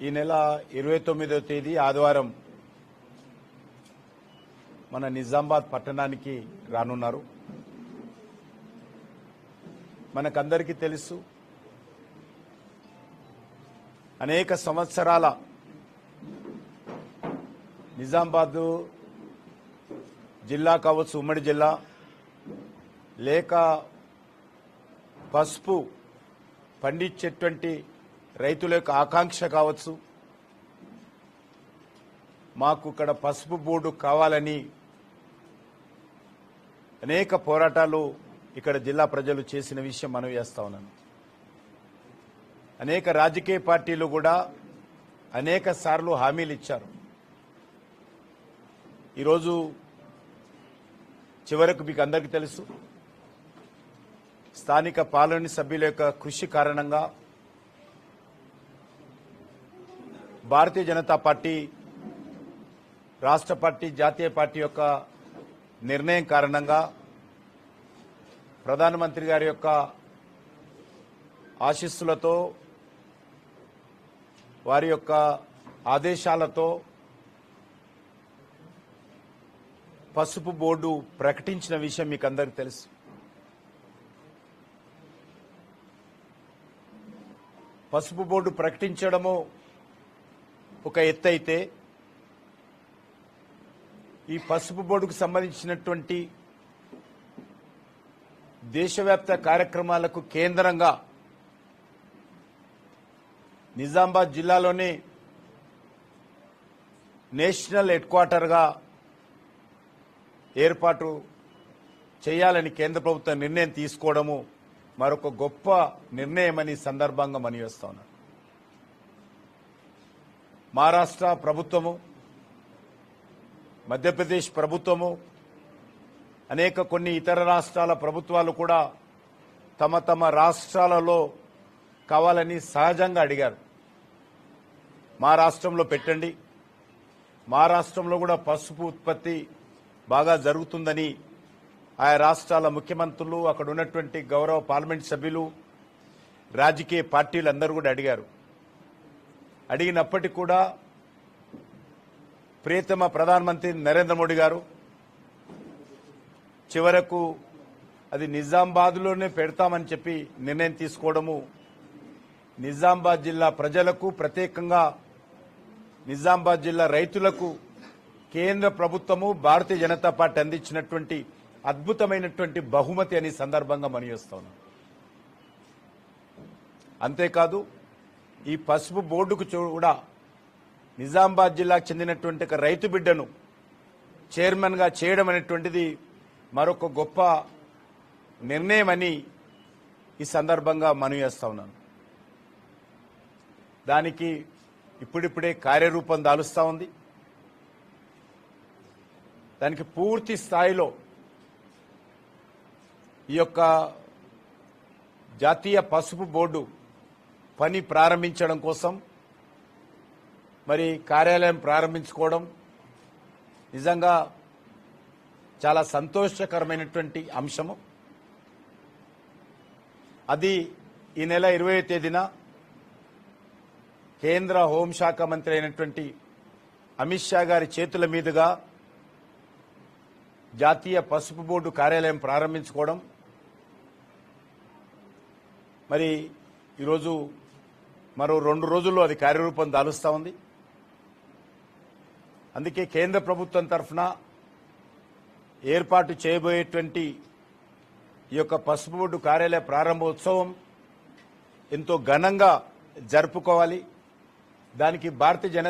ఈ నెల 29వ తేదీ ఆదివారం మన నిజామాబాద్ పట్టణానికి రానున్నారు. మనకందరికీ తెలుసు, అనేక సంవత్సరాల నిజామాబాద్ జిల్లా కావచ్చు, ఉమ్మడి జిల్లా, లేక పసుపు పండించేటువంటి రైతుల యొక్క ఆకాంక్ష కావచ్చు, మాకు ఇక్కడ పసుపు బోర్డు కావాలని అనేక పోరాటాలు ఇక్కడ జిల్లా ప్రజలు చేసిన విషయం మనం చేస్తా ఉన్నాను. అనేక రాజకీయ పార్టీలు కూడా అనేక సార్లు హామీలు ఇచ్చారు. ఈరోజు చివరకు మీకు అందరికీ తెలుసు, స్థానిక పార్లమెంట్ సభ్యుల యొక్క కృషి కారణంగా, భారతీయ జనతా పార్టీ రాష్ట్ర పార్టీ, జాతీయ పార్టీ యొక్క నిర్ణయం కారణంగా, ప్రధానమంత్రి గారి యొక్క ఆశీస్సులతో, వారి యొక్క ఆదేశాలతో పసుపు బోర్డు ప్రకటించిన విషయం మీకు అందరికీ తెలుసు. పసుపు బోర్డు ప్రకటించడము ఒక ఎత్తు అయితే, ఈ పసుపు బోర్డుకు సంబంధించినటువంటి దేశవ్యాప్త కార్యక్రమాలకు కేంద్రంగా నిజామాబాద్ జిల్లాలోని నేషనల్ హెడ్ క్వార్టర్గా ఏర్పాటు చేయాలని కేంద్ర ప్రభుత్వం నిర్ణయం తీసుకోవడము మరొక గొప్ప నిర్ణయమని సందర్భంగా మనవిస్తా ఉన్నాను. మహారాష్ట్ర ప్రభుత్వము, మధ్యప్రదేశ్ ప్రభుత్వము, అనేక కొన్ని ఇతర రాష్ట్రాల ప్రభుత్వాలు కూడా తమ తమ రాష్ట్రాలలో కావాలని సహజంగా అడిగారు. మా రాష్ట్రంలో పెట్టండి, మా రాష్ట్రంలో కూడా పసుపు ఉత్పత్తి బాగా జరుగుతుందని ఆయా రాష్ట్రాల ముఖ్యమంత్రులు, అక్కడ ఉన్నటువంటి గౌరవ పార్లమెంట్ సభ్యులు, రాజకీయ పార్టీలు అందరూ కూడా అడిగారు. అడిగినప్పటికీ కూడా ప్రియతమ ప్రధానమంత్రి నరేంద్ర మోడీ గారు చివరకు అది నిజామాబాద్లోనే పెడతామని చెప్పి నిర్ణయం తీసుకోవడము నిజామాబాద్ జిల్లా ప్రజలకు, ప్రత్యేకంగా నిజామాబాద్ జిల్లా రైతులకు కేంద్ర ప్రభుత్వము, భారతీయ జనతా పార్టీ అందించినటువంటి అద్భుతమైనటువంటి బహుమతి అని సందర్భంగా మనవిస్తా ఉన్నాం. అంతేకాదు, ఈ పసుపు బోర్డుకు కూడా నిజామాబాద్ జిల్లాకు చెందినటువంటి ఒక రైతు బిడ్డను చైర్మన్గా చేయడం అనేటువంటిది మరొక గొప్ప నిర్ణయం అని ఈ సందర్భంగా మనవి చేస్తా ఉన్నాను. దానికి ఇప్పుడిప్పుడే కార్యరూపం దాలుస్తా ఉంది. దానికి పూర్తి స్థాయిలో ఈ యొక్క జాతీయ పసుపు బోర్డు పని ప్రారంభించడం కోసం మరి కార్యాలయం ప్రారంభించుకోవడం నిజంగా చాలా సంతోషకరమైనటువంటి అంశము. అది ఈ నెల 20వ తేదీన కేంద్ర హోంశాఖ మంత్రి అయినటువంటి అమిత్ షా గారి చేతుల మీదుగా జాతీయ పసుపు బోర్డు కార్యాలయం ప్రారంభించుకోవడం, మరి ఈరోజు మరో 2 రోజుల్లో అది కార్యరూపం దాలుస్తా ఉంది. అందుకే కేంద్ర ప్రభుత్వం తరఫున ఏర్పాటు చేయబోయేటువంటి ఈ యొక్క పసుపు బోర్డు కార్యాలయ ప్రారంభోత్సవం ఎంతో ఘనంగా జరుపుకోవాలి. దానికి భారతీయ జనతా